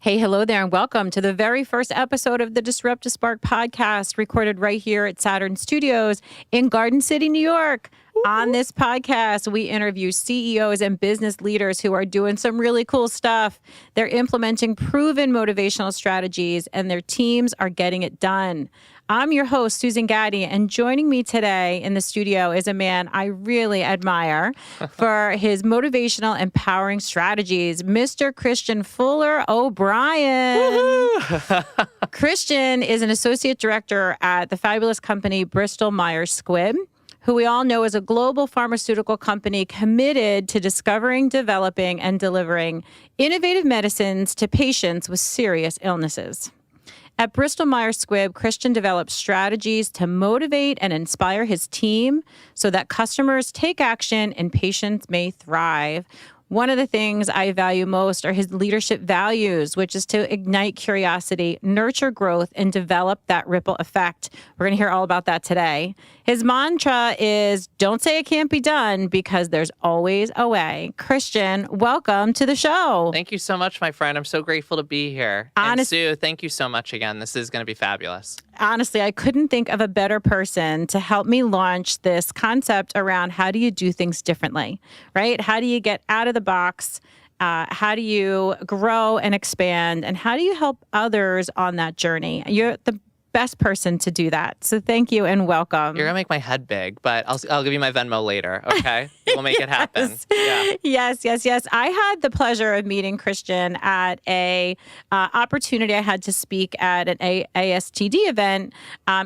Hey, hello there, and welcome to the very first episode of the Disrupt to Spark podcast, recorded right here at Saturn Studios in Garden City, New York. On this podcast, we interview CEOs and business leaders who are doing some really cool stuff. They're implementing proven motivational strategies, and their teams are getting it done. I'm your host, Susan Gaddy, and joining me today in the studio is a man I really admire for his motivational, empowering strategies, Mr. Christin Fuller O'Brien. Christin is an associate director at the fabulous company Bristol Myers Squibb, who we all know is a global pharmaceutical company committed to discovering, developing, and delivering innovative medicines to patients with serious illnesses. At Bristol Myers Squibb, Christin develops strategies to motivate and inspire his team so that customers take action and patients may thrive. One of the things I value most are his leadership values, which is to ignite curiosity, nurture growth, and develop that ripple effect. We're going to hear all about that today. His mantra is, don't say it can't be done, because there's always a way. Christin, welcome to the show. Thank you so much, my friend. I'm so grateful to be here. And Sue, thank you so much again. This is going to be fabulous. Honestly, I couldn't think of a better person to help me launch this concept around how do you do things differently, right? How do you get out of the box? How do you grow and expand? And how do you help others on that journey? You're the best person to do that. So thank you and welcome. You're going to make my head big, but I'll give you my Venmo later, okay? We'll make it happen. Yes. I had the pleasure of meeting Christin at a opportunity I had to speak at an ASTD event.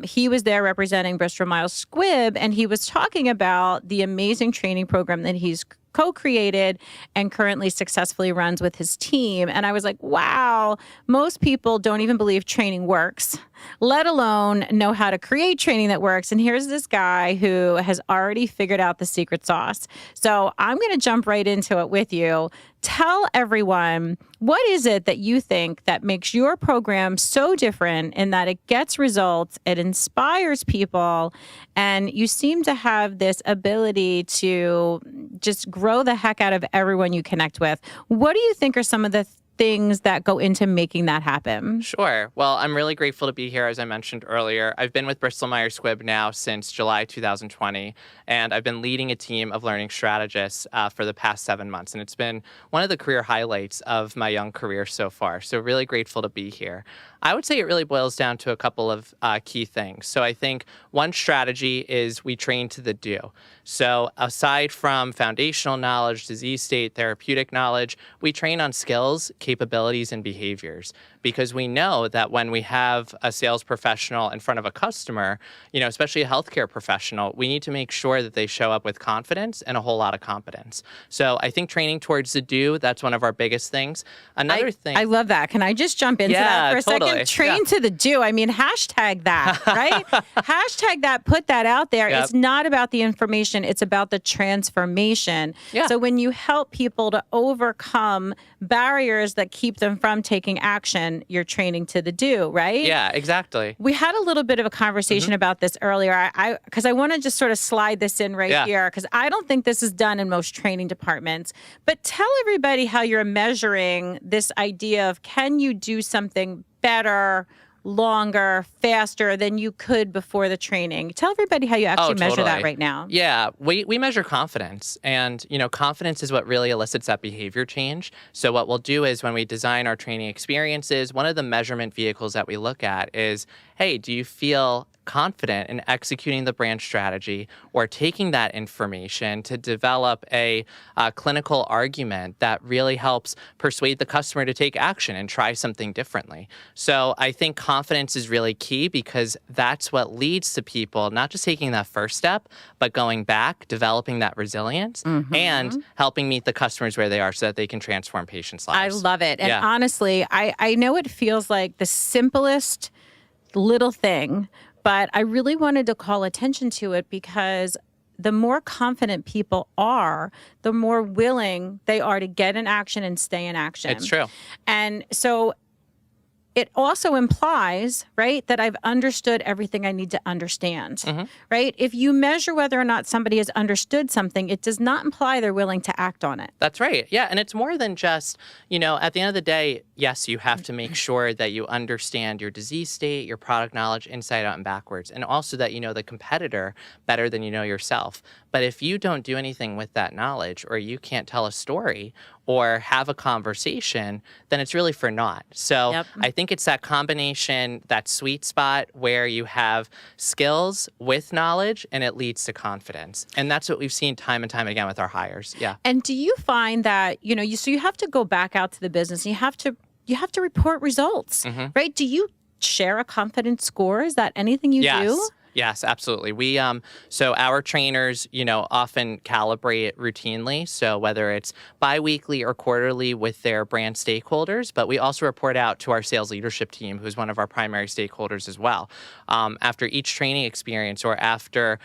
He was there representing Bristol Myers Squibb, and he was talking about the amazing training program that he's co-created and currently successfully runs with his team. And I was like, wow, most people don't even believe training works, let alone know how to create training that works. And here's this guy who has already figured out the secret sauce. So I'm going to jump right into it with you. Tell everyone, what is it that you think that makes your program so different in that it gets results, it inspires people, and you seem to have this ability to just grow the heck out of everyone you connect with. What do you think are some of the things that go into making that happen? Sure. Well, I'm really grateful to be here, as I mentioned earlier. I've been with Bristol Myers Squibb now since July 2020, and I've been leading a team of learning strategists for the past 7 months. And it's been one of the career highlights of my young career so far. So really grateful to be here. I would say it really boils down to a couple of key things. So I think one strategy is we train to the do. So aside from foundational knowledge, disease state, therapeutic knowledge, we train on skills, capabilities, and behaviors. Because we know that when we have a sales professional in front of a customer, especially a healthcare professional, we need to make sure that they show up with confidence and a whole lot of competence. So I think training towards the do, that's one of our biggest things. Another thing. I love that. Can I just jump into that for a second? Train to the do. I mean, hashtag that, right? Hashtag that, put that out there. Yep. It's not about the information. It's about the transformation. Yeah. So when you help people to overcome barriers that keep them from taking action, you're training to the do, right? Yeah, exactly. We had a little bit of a conversation about this earlier, because I want to just sort of slide this in here, because I don't think this is done in most training departments. But tell everybody how you're measuring this idea of, can you do something better, longer, faster than you could before the training? Tell everybody how you actually measure that right now. Yeah, we measure confidence. And, confidence is what really elicits that behavior change. So what we'll do is when we design our training experiences, one of the measurement vehicles that we look at is, hey, do you feel confident in executing the brand strategy or taking that information to develop a clinical argument that really helps persuade the customer to take action and try something differently? So I think confidence is really key, because that's what leads to people not just taking that first step, but going back, developing that resilience, and helping meet the customers where they are so that they can transform patients' lives. I love it. And honestly, I know it feels like the simplest little thing, but I really wanted to call attention to it, because the more confident people are, the more willing they are to get in action and stay in action. It's true. And so it also implies, right, that I've understood everything I need to understand, right? If you measure whether or not somebody has understood something, it does not imply they're willing to act on it. That's right. Yeah. And it's more than just, at the end of the day, yes, you have to make sure that you understand your disease state, your product knowledge, inside out and backwards, and also that you know the competitor better than you know yourself. But if you don't do anything with that knowledge, or you can't tell a story or have a conversation, then it's really for naught. So I think it's that combination, that sweet spot where you have skills with knowledge and it leads to confidence. And that's what we've seen time and time again with our hires. Yeah. And do you find that, you have to go back out to the business and you have to report results, right? Do you share a confidence score? Is that anything you do? Yes, absolutely. We so our trainers, often calibrate routinely. So whether it's biweekly or quarterly with their brand stakeholders, but we also report out to our sales leadership team, who's one of our primary stakeholders as well. After each training experience or after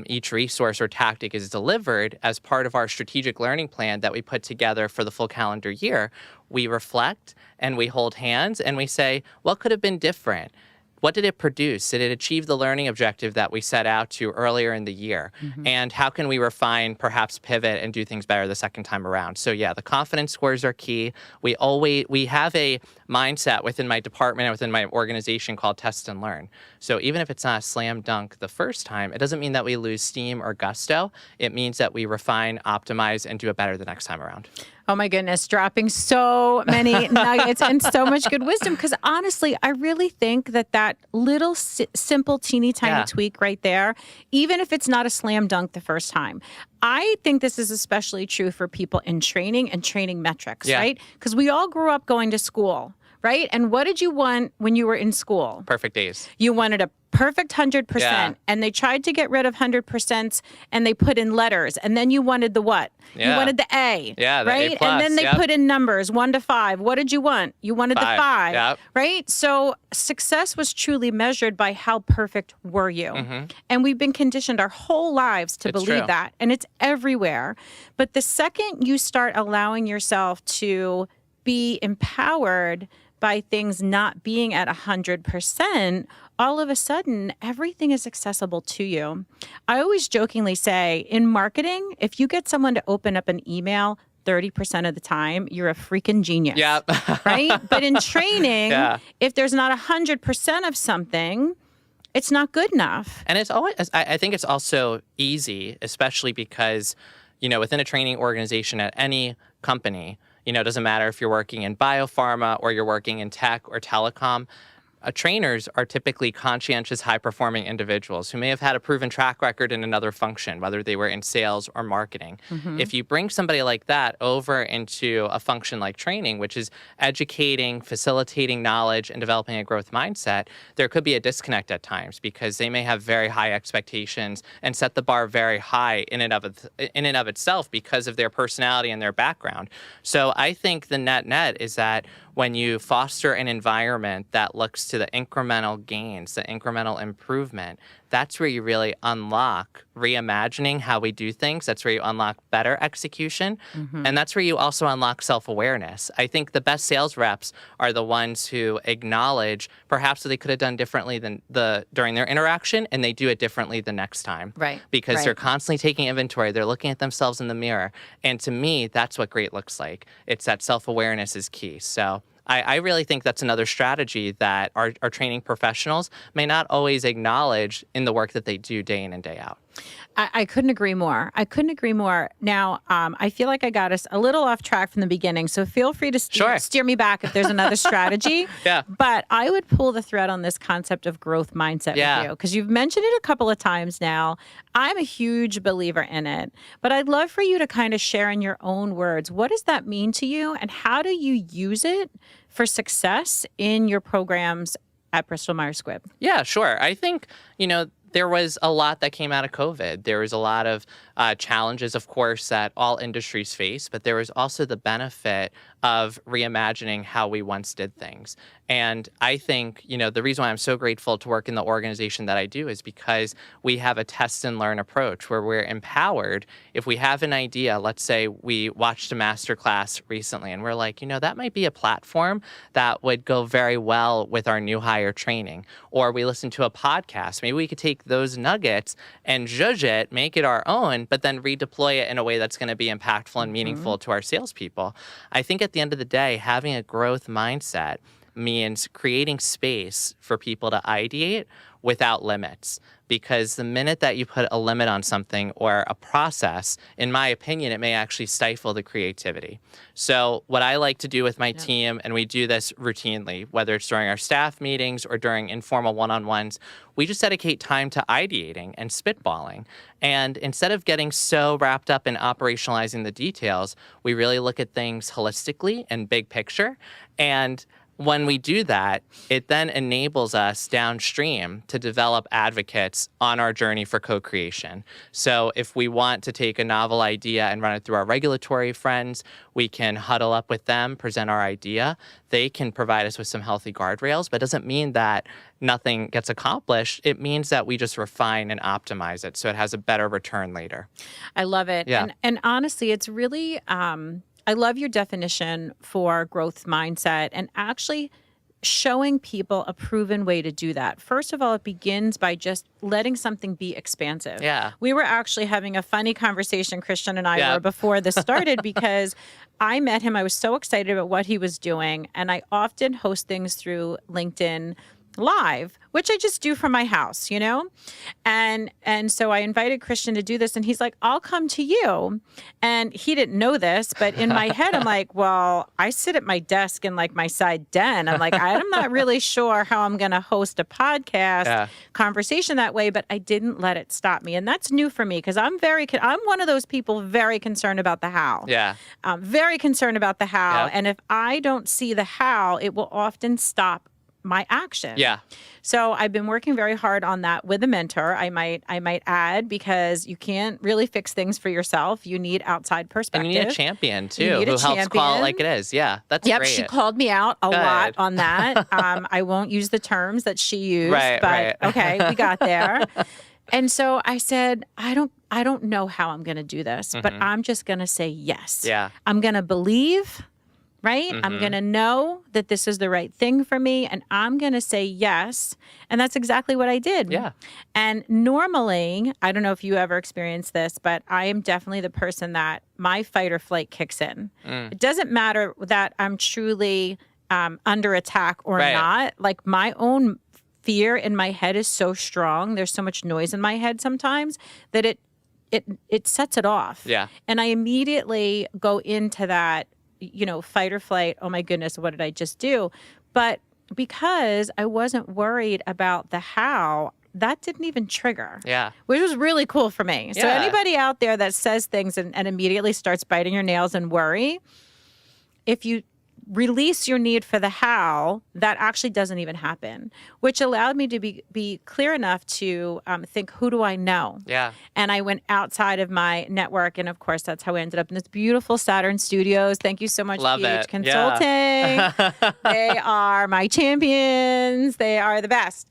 each resource or tactic is delivered as part of our strategic learning plan that we put together for the full calendar year, we reflect and we hold hands and we say, what could have been different? What did it produce? Did it achieve the learning objective that we set out to earlier in the year? And how can we refine, perhaps pivot, and do things better the second time around? So yeah, the confidence scores are key. We have a mindset within my department and within my organization called test and learn. So even if it's not a slam dunk the first time, it doesn't mean that we lose steam or gusto. It means that we refine, optimize, and do it better the next time around. Oh my goodness, dropping so many nuggets and so much good wisdom. Because honestly, I really think that little simple, teeny tiny tweak right there, even if it's not a slam dunk the first time, I think this is especially true for people in training and training metrics, right? Because we all grew up going to school, right? And what did you want when you were in school? Perfect days. You wanted a perfect 100%. And they tried to get rid of 100% and they put in letters. And then you wanted the what? You wanted the A. Yeah, the right? A plus, and then they put in numbers 1 to 5. What did you want? You wanted the 5. Right? So success was truly measured by how perfect were you. And we've been conditioned our whole lives to believe that. And it's everywhere. But the second you start allowing yourself to be empowered by things not being at 100%, all of a sudden, everything is accessible to you. I always jokingly say, in marketing, if you get someone to open up an email 30% of the time, you're a freaking genius. Right? But in training, if there's not 100% of something, it's not good enough. And it's always, I think it's also easy, especially because, within a training organization at any company, it doesn't matter if you're working in biopharma or you're working in tech or telecom. Trainers are typically conscientious, high-performing individuals who may have had a proven track record in another function, whether they were in sales or marketing. If you bring somebody like that over into a function like training, which is educating, facilitating knowledge, and developing a growth mindset, there could be a disconnect at times because they may have very high expectations and set the bar very high in and of itself because of their personality and their background. So I think the net is that when you foster an environment that looks to the incremental gains, the incremental improvement, that's where you really unlock reimagining how we do things. That's where you unlock better execution. And that's where you also unlock self-awareness. I think the best sales reps are the ones who acknowledge perhaps that they could have done differently than during their interaction, and they do it differently the next time. Right. Because they're constantly taking inventory. They're looking at themselves in the mirror. And to me, that's what great looks like. It's that self-awareness is key. So I really think that's another strategy that our training professionals may not always acknowledge in the work that they do day in and day out. I couldn't agree more. Now, I feel like I got us a little off track from the beginning, so feel free to steer me back if there's another strategy. But I would pull the thread on this concept of growth mindset with you, because you've mentioned it a couple of times now. I'm a huge believer in it, but I'd love for you to kind of share in your own words, what does that mean to you, and how do you use it for success in your programs at Bristol Myers Squibb? Yeah, sure. I think, there was a lot that came out of COVID. There was a lot of challenges, of course, that all industries face, but there was also the benefit of reimagining how we once did things. And I think, the reason why I'm so grateful to work in the organization that I do is because we have a test and learn approach where we're empowered. If we have an idea, let's say we watched a masterclass recently and we're like, that might be a platform that would go very well with our new hire training. Or we listen to a podcast. Maybe we could take those nuggets and zhuzh it, make it our own, but then redeploy it in a way that's going to be impactful and meaningful to our salespeople. I think at the end of the day, having a growth mindset means creating space for people to ideate without limits. Because the minute that you put a limit on something or a process, in my opinion, it may actually stifle the creativity. So what I like to do with my team, and we do this routinely, whether it's during our staff meetings or during informal one-on-ones, we just dedicate time to ideating and spitballing. And instead of getting so wrapped up in operationalizing the details, we really look at things holistically and big picture. And when we do that, it then enables us downstream to develop advocates on our journey for co-creation. So if we want to take a novel idea and run it through our regulatory friends, we can huddle up with them, present our idea. They can provide us with some healthy guardrails, but it doesn't mean that nothing gets accomplished. It means that we just refine and optimize it so it has a better return later. I love it. Yeah. And honestly, it's really... I love your definition for growth mindset and actually showing people a proven way to do that. First of all, it begins by just letting something be expansive. Yeah. We were actually having a funny conversation, Christian and I were, before this started because I met him. I was so excited about what he was doing. And I often host things through LinkedIn Live, which I just do from my house, And so I invited Christian to do this and he's like, I'll come to you. And he didn't know this, but in my head, I'm like, well, I sit at my desk in like my side den. I'm like, I'm not really sure how I'm going to host a podcast conversation that way, but I didn't let it stop me. And that's new for me because I'm one of those people very concerned about the how. Yeah. Very concerned about the how. And if I don't see the how, it will often stop my action. Yeah. So I've been working very hard on that with a mentor. I might add, because you can't really fix things for yourself. You need outside perspective. And you need a champion too, who helps call it like it is. Yeah, that's great. She called me out a lot on that. I won't use the terms that she used, but okay, we got there. And so I said, I don't know how I'm going to do this, but I'm just going to say yes. Yeah. I'm going to believe. Right? I'm going to know that this is the right thing for me and I'm going to say yes. And that's exactly what I did. Yeah. And normally, I don't know if you ever experienced this, but I am definitely the person that my fight or flight kicks in. It doesn't matter that I'm truly under attack or not. Like my own fear in my head is so strong. There's so much noise in my head sometimes that it sets it off. Yeah. And I immediately go into that fight or flight. Oh my goodness, what did I just do? But because I wasn't worried about the how, that didn't even trigger. Yeah. Which was really cool for me. So anybody out there that says things and immediately starts biting your nails and worry, if you release your need for the how, that actually doesn't even happen, which allowed me to be clear enough to think, who do I know? Yeah. And I went outside of my network. And of course, that's how I ended up in this beautiful Saturn Studios. Thank you so much, PH Consulting. Yeah. They are my champions. They are the best.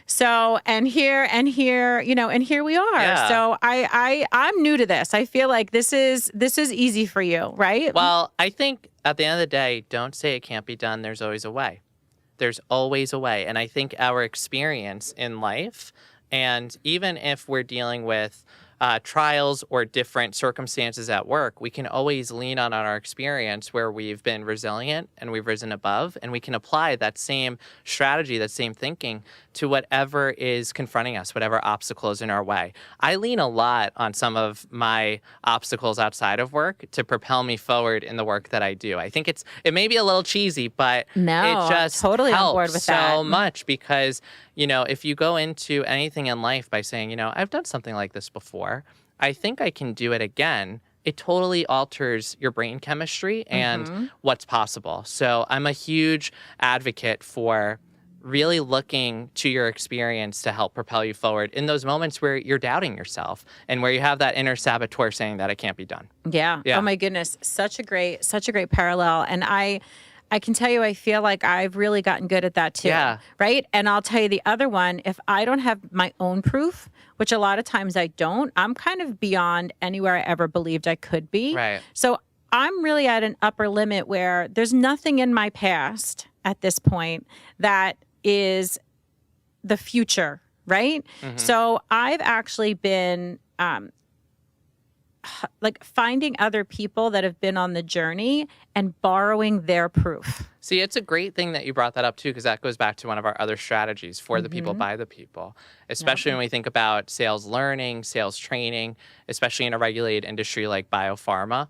So, and here, and here we are. Yeah. So I'm new to this. I feel like this is easy for you, right? Well, I think at the end of the day, don't say it can't be done. There's always a way. There's always a way. And I think our experience in life, and even if we're dealing with trials or different circumstances at work, we can always lean on our experience where we've been resilient and we've risen above, and we can apply that same strategy, that same thinking to whatever is confronting us, whatever obstacle is in our way. I lean a lot on some of my obstacles outside of work to propel me forward in the work that I do. I think it may be a little cheesy, but it just totally helps on board with so that. much because, if you go into anything in life by saying, I've done something like this before, I think I can do it again, it totally alters your brain chemistry and what's possible. So I'm a huge advocate for really looking to your experience to help propel you forward in those moments where you're doubting yourself and where you have that inner saboteur saying that it can't be done. Yeah. Yeah. Oh my goodness. Such a great parallel. And I can tell you, I feel like I've really gotten good at that too. Yeah. Right. And I'll tell you the other one, if I don't have my own proof, which a lot of times I don't, I'm kind of beyond anywhere I ever believed I could be. Right. So I'm really at an upper limit where there's nothing in my past at this point that is the future, right? Mm-hmm. So I've actually been like finding other people that have been on the journey and borrowing their proof. See, it's a great thing that you brought that up too, because that goes back to one of our other strategies for the people, by the people, especially when we think about sales learning, sales training, especially in a regulated industry like biopharma.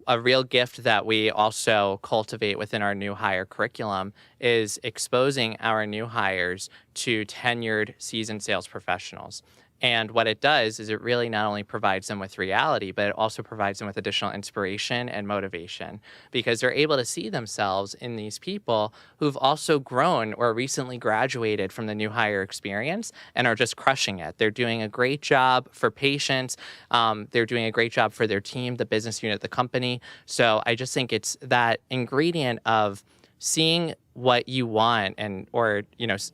A real gift that we also cultivate within our new hire curriculum is exposing our new hires to tenured, seasoned sales professionals. And what it does is it really not only provides them with reality, but it also provides them with additional inspiration and motivation, because they're able to see themselves in these people who've also grown or recently graduated from the new hire experience and are just crushing it. They're doing a great job for patients. They're doing a great job for their team, the business unit, the company. So I just think it's that ingredient of seeing what you want or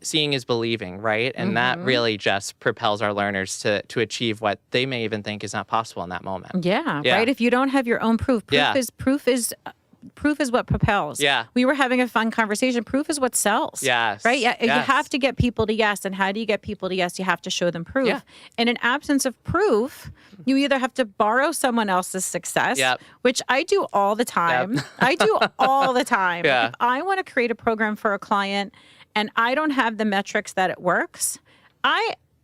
seeing is believing, right? And that really just propels our learners to achieve what they may even think is not possible in that moment. Yeah. Right. If you don't have your own proof is what propels. Yeah. We were having a fun conversation. Proof is what sells. Yes. Right? Yeah. You Yes. have to get people to yes. And how do you get people to yes? You have to show them proof. Yeah. In an absence of proof, you either have to borrow someone else's success, Yep. which I do all the time. Yep. I do all the time. Yeah. Like if I want to create a program for a client and I don't have the metrics that it works,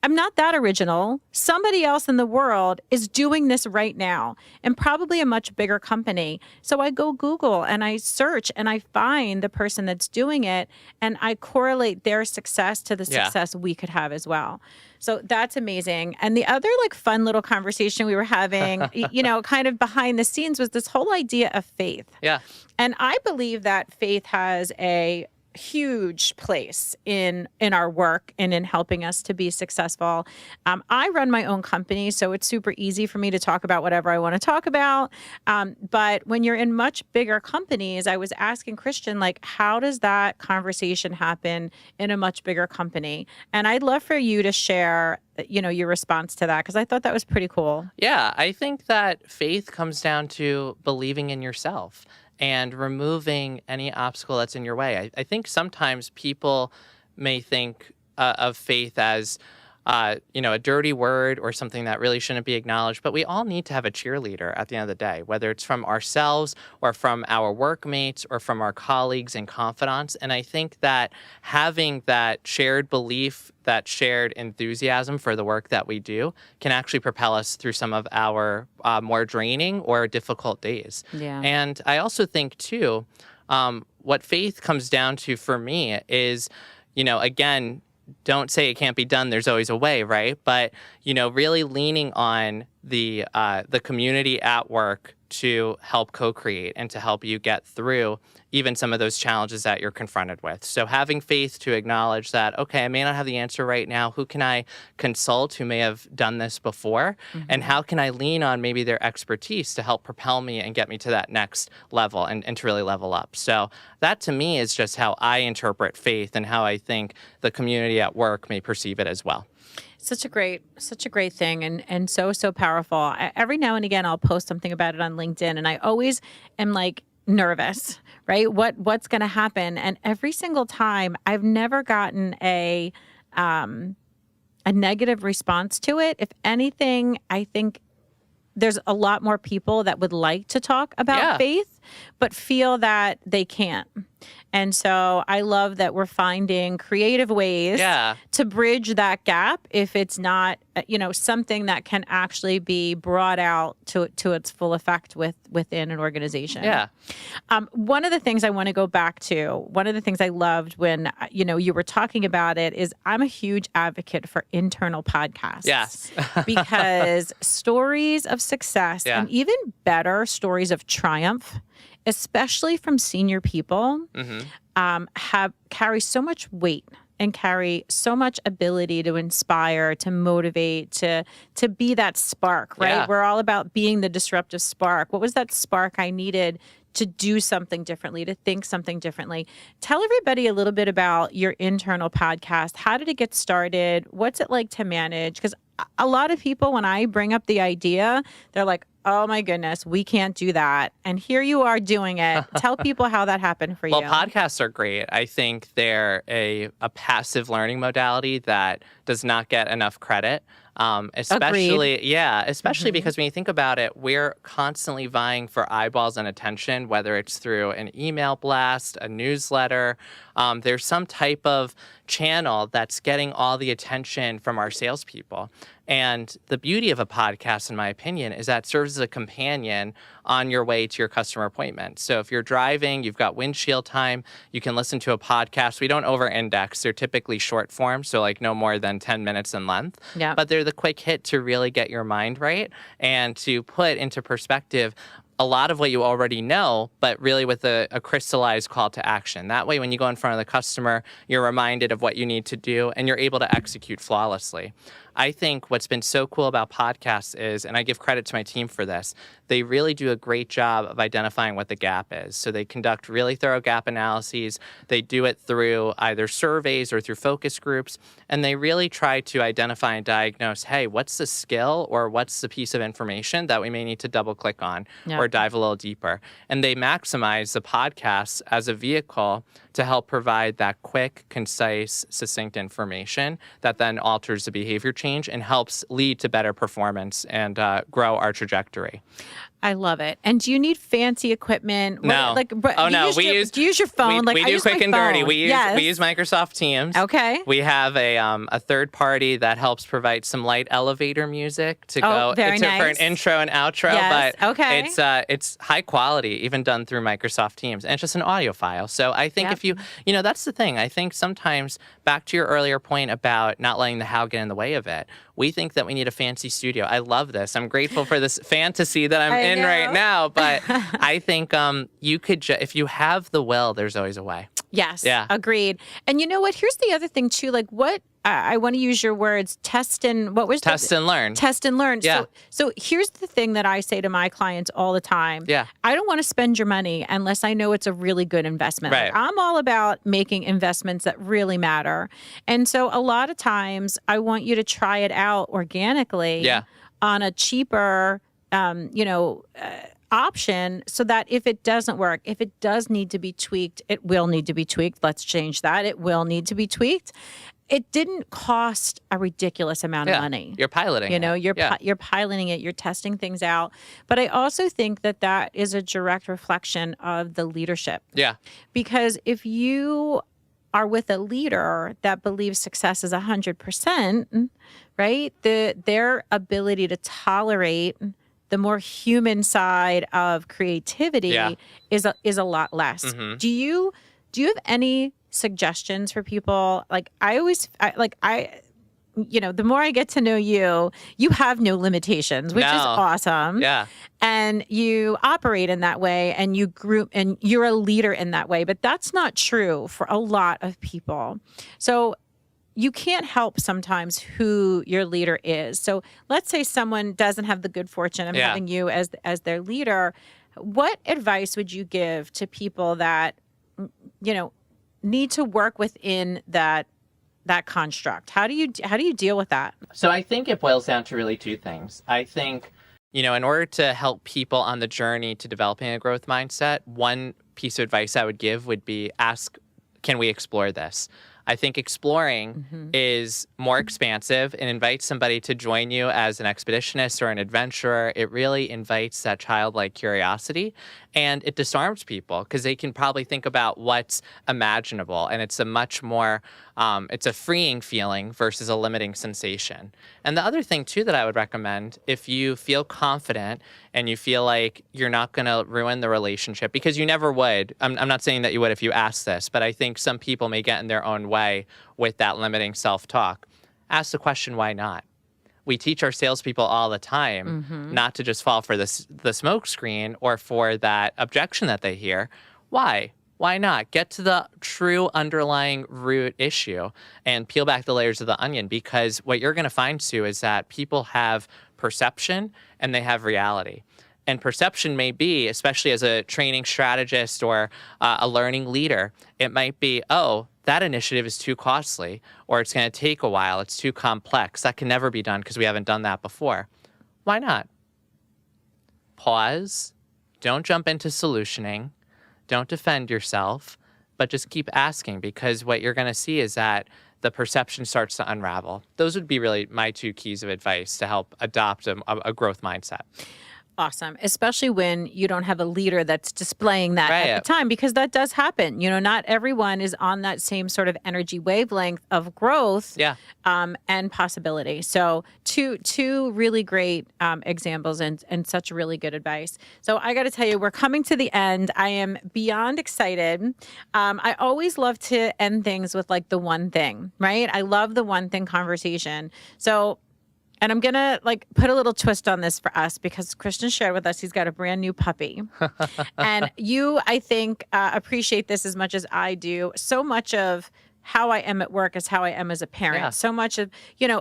I'm not that original. Somebody else in the world is doing this right now, and probably a much bigger company. So I go Google and I search and I find the person that's doing it, and I correlate their success to the success we could have as well. So that's amazing. And the other fun little conversation we were having, kind of behind the scenes, was this whole idea of faith. Yeah. And I believe that faith has a huge place in our work and in helping us to be successful. I run my own company, so it's super easy for me to talk about whatever I want to talk about. But when you're in much bigger companies, I was asking Christian, how does that conversation happen in a much bigger company? And I'd love for you to share your response to that, because I thought that was pretty cool. Yeah, I think that faith comes down to believing in yourself and removing any obstacle that's in your way. I think sometimes people may think of faith as, a dirty word or something that really shouldn't be acknowledged. But we all need to have a cheerleader at the end of the day, whether it's from ourselves or from our workmates or from our colleagues and confidants. And I think that having that shared belief, that shared enthusiasm for the work that we do can actually propel us through some of our more draining or difficult days. Yeah. And I also think, too, what faith comes down to for me is, again, don't say it can't be done. There's always a way, right? But, really leaning on the community at work to help co-create and to help you get through even some of those challenges that you're confronted with. So having faith to acknowledge that, okay, I may not have the answer right now. Who can I consult who may have done this before? Mm-hmm. And how can I lean on maybe their expertise to help propel me and get me to that next level and to really level up? So that to me is just how I interpret faith and how I think the community at work may perceive it as well. Such a great thing, and so powerful. Every now and again, I'll post something about it on LinkedIn, and I always am nervous, right? What's going to happen? And every single time, I've never gotten a negative response to it. If anything, I think there's a lot more people that would like to talk about faith, but feel that they can't. And so I love that we're finding creative ways to bridge that gap if it's not, something that can actually be brought out to its full effect within an organization. Yeah. One of the things I want to go back to, one of the things I loved when, you were talking about it is I'm a huge advocate for internal podcasts. Yes. Because stories of success and even better stories of triumph, especially from senior people, carry so much weight and carry so much ability to inspire, to motivate, to be that spark, right? Yeah. We're all about being the disruptive spark. What was that spark I needed to do something differently, to think something differently? Tell everybody a little bit about your internal podcast. How did it get started? What's it like to manage? Because a lot of people, when I bring up the idea, they're like, oh my goodness, we can't do that. And here you are doing it. Tell people how that happened for you. Well, podcasts are great. I think they're a passive learning modality that does not get enough credit. Especially because when you think about it, we're constantly vying for eyeballs and attention, whether it's through an email blast, a newsletter. There's some type of channel that's getting all the attention from our salespeople. And the beauty of a podcast, in my opinion, is that it serves as a companion on your way to your customer appointment. So if you're driving, you've got windshield time, you can listen to a podcast. We don't over-index. They're typically short form, so like no more than 10 minutes in length. Yeah. But they're the quick hit to really get your mind right and to put into perspective a lot of what you already know, but really with a crystallized call to action. That way, when you go in front of the customer, you're reminded of what you need to do and you're able to execute flawlessly. I think what's been so cool about podcasts is, and I give credit to my team for this, they really do a great job of identifying what the gap is. So they conduct really thorough gap analyses. They do it through either surveys or through focus groups. And they really try to identify and diagnose, hey, what's the skill or what's the piece of information that we may need to double click on or dive a little deeper. And they maximize the podcasts as a vehicle to help provide that quick, concise, succinct information that then alters the behavior change and helps lead to better performance and grow our trajectory. I love it. And do you need fancy equipment? No. Do you use your phone? We do quick and dirty. We use Microsoft Teams. Okay. We have a third party that helps provide some light elevator music to nice. For an intro and outro. Yes. But okay. it's high quality, even done through Microsoft Teams, and it's just an audio file. So I think if you that's the thing. I think sometimes back to your earlier point about not letting the how get in the way of it. We think that we need a fancy studio. I love this. I'm grateful for this fantasy that I'm in right now. But I think you could, if you have the will, there's always a way. Yes. Yeah. Agreed. And you know what? Here's the other thing too. Like I want to use your words, test and learn. Test and learn. Yeah. So here's the thing that I say to my clients all the time. Yeah. I don't want to spend your money unless I know it's a really good investment. Right. Like, I'm all about making investments that really matter. And so a lot of times I want you to try it out organically on a cheaper, option, so that if it doesn't work, if it does need to be tweaked, it will need to be tweaked. Let's change that. It will need to be tweaked. It didn't cost a ridiculous amount of money. You're piloting you're piloting it. You're testing things out. But I also think that is a direct reflection of the leadership. Yeah. Because if you are with a leader that believes success is 100%, right? Their ability to tolerate the more human side of creativity is a lot less. Mm-hmm. Do you have any suggestions for people? Like the more I get to know you, you have no limitations, which is awesome. Yeah. And you operate in that way and you group and you're a leader in that way, but that's not true for a lot of people. So you can't help sometimes who your leader is. So let's say someone doesn't have the good fortune of having you as their leader. What advice would you give to people that, need to work within that construct? How do you deal with that? So I think it boils down to really two things. I think, in order to help people on the journey to developing a growth mindset, one piece of advice I would give would be ask, can we explore this? I think exploring is more expansive and invites somebody to join you as an expeditionist or an adventurer. It really invites that childlike curiosity, and it disarms people because they can probably think about what's imaginable, and it's a much more, it's a freeing feeling versus a limiting sensation. And the other thing too that I would recommend, if you feel confident and you feel like you're not going to ruin the relationship, because you never would. I'm not saying that you would if you asked this, but I think some people may get in their own way with that limiting self-talk. Ask the question, why not? We teach our salespeople all the time not to just fall for the smoke screen or for that objection that they hear. Why? Why not? Get to the true underlying root issue and peel back the layers of the onion, because what you're going to find, Sue, is that people have perception and they have reality. And perception may be, especially as a training strategist or a learning leader, it might be, oh, that initiative is too costly, or it's going to take a while, it's too complex. That can never be done because we haven't done that before. Why not? Pause. Don't jump into solutioning. Don't defend yourself, but just keep asking, because what you're going to see is that the perception starts to unravel. Those would be really my 2 keys of advice to help adopt a growth mindset. Awesome. Especially when you don't have a leader that's displaying that at the time, because that does happen. Not everyone is on that same sort of energy wavelength of growth and possibility. So two really great examples and such really good advice. So I got to tell you, we're coming to the end. I am beyond excited. I always love to end things with like the one thing, right? I love the one thing conversation. So and I'm going to put a little twist on this for us, because Christian shared with us he's got a brand new puppy. And you, I think, appreciate this as much as I do. So much of how I am at work is how I am as a parent. Yeah. So much of,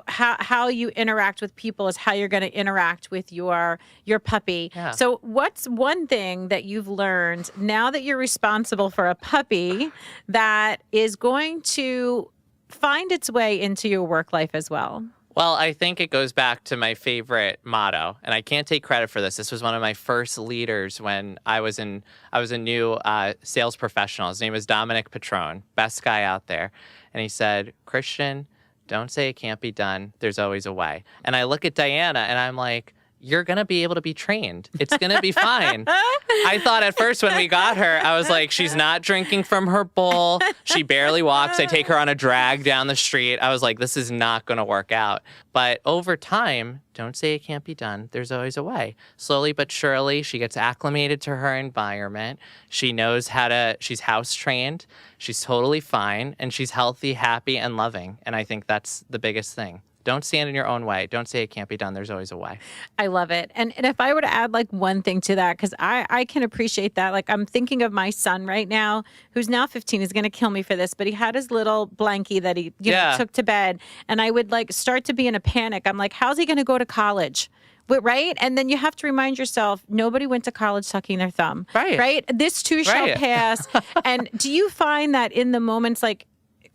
how you interact with people is how you're going to interact with your puppy. Yeah. So what's one thing that you've learned now that you're responsible for a puppy that is going to find its way into your work life as well? Well, I think it goes back to my favorite motto, and I can't take credit for this. This was one of my first leaders when I was a new sales professional. His name was Dominic Petrone, best guy out there. And he said, Christian, don't say it can't be done. There's always a way. And I look at Diana and I'm like, you're going to be able to be trained. It's going to be fine. I thought at first when we got her, I was like, she's not drinking from her bowl. She barely walks. I take her on a drag down the street. I was like, this is not going to work out. But over time, don't say it can't be done. There's always a way. Slowly but surely, she gets acclimated to her environment. She knows she's house trained. She's totally fine. And she's healthy, happy, and loving. And I think that's the biggest thing. Don't stand in your own way. Don't say it can't be done. There's always a way. I love it. And if I were to add one thing to that, because I can appreciate that. I'm thinking of my son right now, who's now 15. He's going to kill me for this, but he had his little blankie that he took to bed. And I would start to be in a panic. I'm like, how's he going to go to college? Right? And then you have to remind yourself, nobody went to college sucking their thumb. Right? This too shall pass. And do you find that in the moments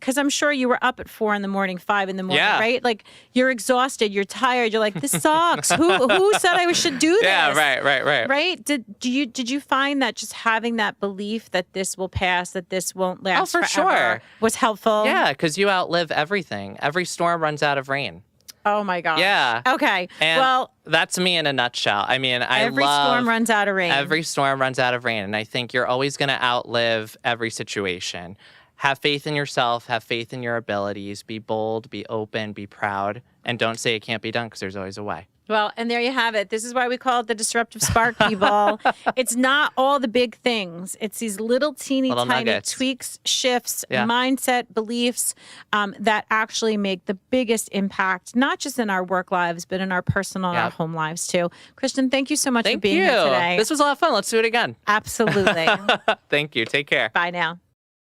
because I'm sure you were up at 4 in the morning, 5 in the morning, right? You're exhausted, you're tired, you're like, this sucks. Who said I should do this? Yeah, right. Right? Did you find that just having that belief that this will pass, that this won't last for forever sure. was helpful? Yeah, because you outlive everything. Every storm runs out of rain. Oh my gosh. Yeah. Okay. And that's me in a nutshell. I mean, every storm runs out of rain. Every storm runs out of rain. And I think you're always going to outlive every situation. Have faith in yourself, have faith in your abilities, be bold, be open, be proud, and don't say it can't be done, because there's always a way. Well, and there you have it. This is why we call it the disruptive spark, people. It's not all the big things. It's these little tiny nuggets. Tweaks, shifts, mindset, beliefs that actually make the biggest impact, not just in our work lives, but in our personal and our home lives too. Christian, thank you so much for being here today. This was a lot of fun. Let's do it again. Absolutely. Thank you. Take care. Bye now.